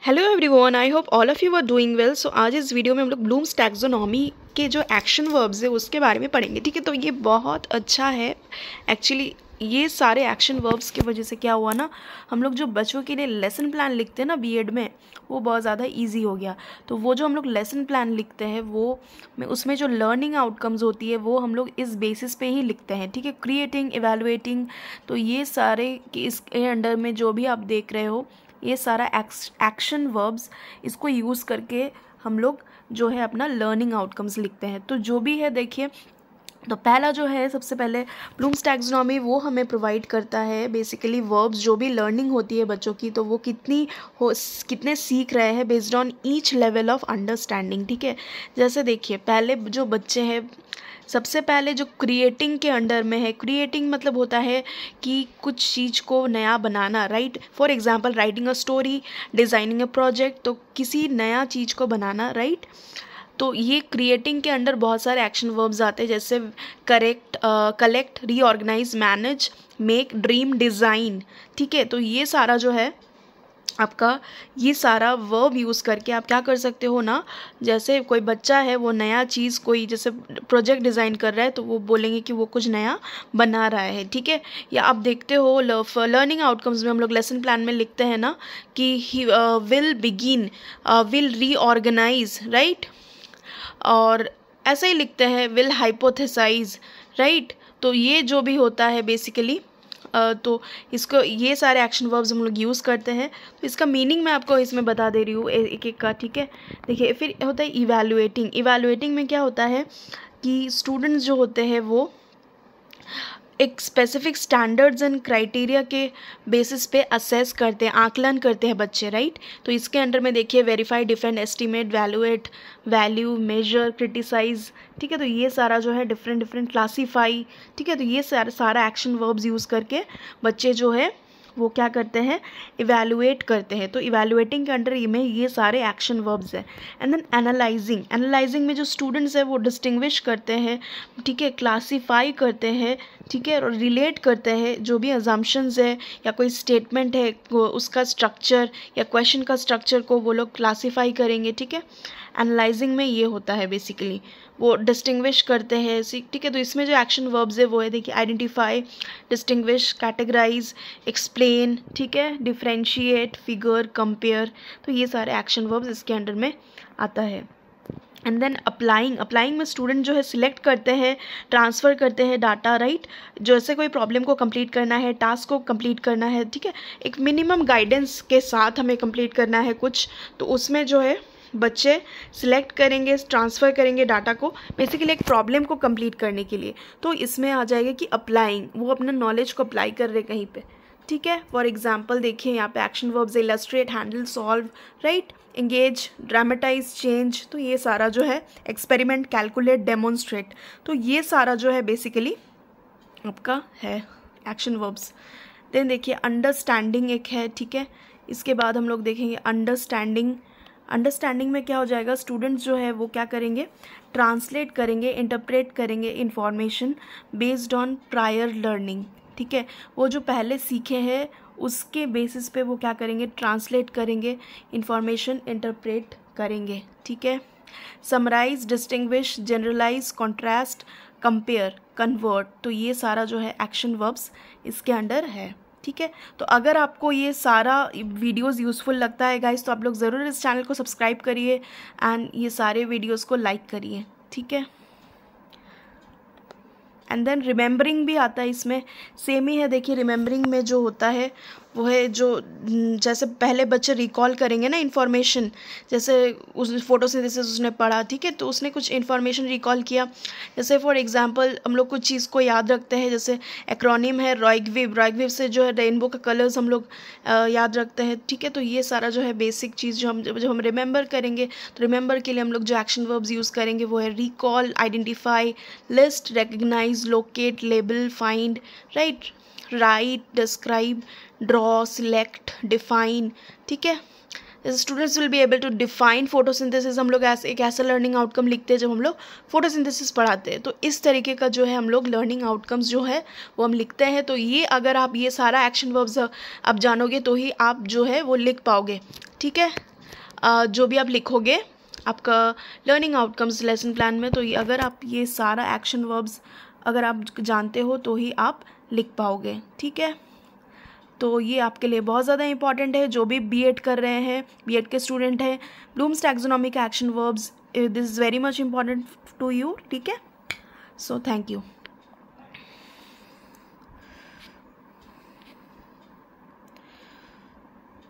Hello everyone, I hope all of you are doing well. So आज इस video में हम लोग ब्लूम्स टैक्सोनॉमी के जो एक्शन वर्ब्स है उसके बारे में पढ़ेंगे। ठीक है, तो ये बहुत अच्छा है एक्चुअली। ये सारे एक्शन वर्ब्स की वजह से क्या हुआ ना, हम लोग जो बच्चों के लिए लेसन प्लान लिखते हैं ना बीएड में, वो बहुत ज़्यादा इजी हो गया। तो वो जो हम लोग लेसन प्लान लिखते हैं वो उसमें जो लर्निंग आउटकम्स होती है वो हम लोग इस बेसिस पे ही लिखते हैं। ठीक है, क्रिएटिंग, इवैल्यूएटिंग, तो ये सारे इसके अंडर में जो भी आप देख रहे हो ये सारा एक्शन वर्ब्स, इसको यूज़ करके हम लोग जो है अपना लर्निंग आउटकम्स लिखते हैं। तो जो भी है देखिए, तो पहला जो है सबसे पहले ब्लूम्स टैक्सोनॉमी वो हमें प्रोवाइड करता है बेसिकली वर्ब्स, जो भी लर्निंग होती है बच्चों की, तो वो कितने सीख रहे हैं based on each level of understanding. ठीक है, जैसे देखिए पहले जो बच्चे हैं, सबसे पहले जो क्रिएटिंग के अंडर में है, क्रिएटिंग मतलब होता है कि कुछ चीज़ को नया बनाना, right. For example writing a story, designing a project, तो किसी नया चीज़ को बनाना, राइट। तो ये क्रिएटिंग के अंडर बहुत सारे एक्शन वर्ब्स आते हैं, जैसे collect, reorganise, manage, make, dream, design. ठीक है, तो ये सारा जो है आपका, ये सारा वर्ब यूज़ करके आप क्या कर सकते हो ना, जैसे कोई बच्चा है वो नया चीज़, कोई जैसे प्रोजेक्ट डिज़ाइन कर रहा है तो वो बोलेंगे कि वो कुछ नया बना रहा है। ठीक है, या आप देखते हो लर्निंग आउटकम्स में हम लोग लेसन प्लान में लिखते हैं ना कि he will begin, will reorganise, right, और ऐसे ही लिखते हैं विल हाइपोथेसाइज, राइट। तो ये जो भी होता है बेसिकली, तो इसको ये सारे एक्शन वर्ब्स हम लोग यूज़ करते हैं। तो इसका मीनिंग मैं आपको इसमें बता दे रही हूँ एक एक का। ठीक है, देखिए फिर होता है इवैल्यूएटिंग। इवैल्यूएटिंग में क्या होता है कि स्टूडेंट्स जो होते हैं वो एक स्पेसिफिक स्टैंडर्ड्स एंड क्राइटेरिया के बेसिस पे असेस करते हैं, आकलन करते हैं बच्चे, राइट। तो इसके अंडर में देखिए verify, defend, estimate, valuate, value, measure, criticise. ठीक है, तो ये सारा जो है डिफरेंट क्लासीफाई। ठीक है, तो ये सारा एक्शन वर्ब्स यूज़ करके बच्चे जो है वो क्या करते हैं, इवैल्यूएट करते हैं। तो इवैल्यूएटिंग के अंडर में ये सारे एक्शन वर्ब्स हैं। And then analysing. एनालाइजिंग में जो स्टूडेंट्स है वो डिस्टिंग्विश करते हैं, ठीक है, क्लासीफाई करते हैं, ठीक है, और रिलेट करते हैं जो भी अजम्पशंस है या कोई स्टेटमेंट है उसका स्ट्रक्चर या क्वेश्चन का स्ट्रक्चर को वो लोग क्लासीफाई करेंगे। ठीक है, एनालाइजिंग में ये होता है बेसिकली, वो डिस्टिंग्विश करते हैं। ठीक है, तो इसमें जो एक्शन वर्ब्स है वो है देखिए आइडेंटिफाई, डिस्टिंग्विश, कैटेगराइज, एक्सप्लेन, ठीक है, डिफ्रेंशिएट, फिगर, कंपेयर। तो ये सारे एक्शन वर्ब्स इसके अंडर में आता है। And then applying. अप्लाइंग में स्टूडेंट जो है सिलेक्ट करते हैं, ट्रांसफ़र करते हैं डाटा, राइट। जैसे कोई प्रॉब्लम को कंप्लीट करना है, टास्क को कंप्लीट करना है, ठीक है, एक मिनिमम गाइडेंस के साथ हमें कंप्लीट करना है कुछ, तो उसमें जो है बच्चे सिलेक्ट करेंगे, ट्रांसफ़र करेंगे डाटा को बेसिकली एक प्रॉब्लम को कंप्लीट करने के लिए। तो इसमें आ जाएगा कि अप्लाइंग, वो अपना नॉलेज को अप्लाई कर रहे कहीं पे। ठीक है, फॉर एग्जांपल देखिए यहाँ पे action verbs illustrate, handle, solve, right, engage, dramatise, change. तो ये सारा जो है एक्सपेरिमेंट, कैलकुलेट, डेमोन्स्ट्रेट, तो ये सारा जो है बेसिकली आपका है एक्शन वर्ब्स। देन देखिए अंडरस्टैंडिंग एक है, ठीक है, इसके बाद हम लोग देखेंगे अंडरस्टैंडिंग। अंडरस्टैंडिंग में क्या हो जाएगा, स्टूडेंट्स जो है वो क्या करेंगे, ट्रांसलेट करेंगे, इंटरप्रेट करेंगे information based on prior learning. ठीक है, वो जो पहले सीखे हैं उसके बेसिस पे वो क्या करेंगे, ट्रांसलेट करेंगे, इन्फॉर्मेशन इंटरप्रेट करेंगे। ठीक है, summarise, distinguish, generalise, contrast, compare, convert, तो ये सारा जो है एक्शन वर्ब्स इसके अंडर है। ठीक है, तो अगर आपको ये सारा वीडियोस यूज़फुल लगता है गाइस, तो आप लोग ज़रूर इस चैनल को सब्सक्राइब करिए एंड ये सारे वीडियोस को लाइक करिए। ठीक है, एंड देन रिमेंबरिंग भी आता है इसमें, सेम ही है। देखिए रिमेंबरिंग में जो होता है वो है जो जैसे पहले बच्चे रिकॉल करेंगे ना इन्फॉर्मेशन, जैसे उस फोटोसिंथेसिस उसने पढ़ा, ठीक है, तो उसने कुछ इन्फॉर्मेशन रिकॉल किया। जैसे फॉर एग्जांपल हम लोग कुछ चीज़ को याद रखते हैं, जैसे एक्रोनिम है रॉयगविव, रॉयगविव से जो है रेनबो का कलर्स हम लोग याद रखते हैं। ठीक है, तो ये सारा जो है बेसिक चीज़ जो हम रिमेंबर करेंगे, तो रिमेंबर के लिए हम लोग जो एक्शन वर्ब्स यूज़ करेंगे वो है recall, identify, list, recognise, locate, label, find, write, write, describe, draw, select, define. ठीक है, जैसे students will be able to define photosynthesis, हम लोग एक ऐसा लर्निंग आउटकम लिखते हैं जब हम लोग फोटोसिंथेसिस पढ़ाते हैं। तो इस तरीके का जो है हम लोग लर्निंग आउटकम्स जो है वो हम लिखते हैं। तो ये अगर आप ये सारा एक्शन वर्ब्स आप जानोगे तो ही आप जो है वो लिख पाओगे। ठीक है, जो भी आप लिखोगे आपका लर्निंग आउटकम्स लेसन प्लान में, तो ये अगर आप ये सारा एक्शन वर्ब्स अगर आप जानते हो तो ही आप लिख पाओगे, ठीक है। तो ये आपके लिए बहुत ज़्यादा इंपॉर्टेंट है, जो भी बीएड कर रहे हैं, बीएड के स्टूडेंट हैं, ब्लूम्स टैक्सोनॉमी के action verbs, this is very much important to you, ठीक है। So thank you.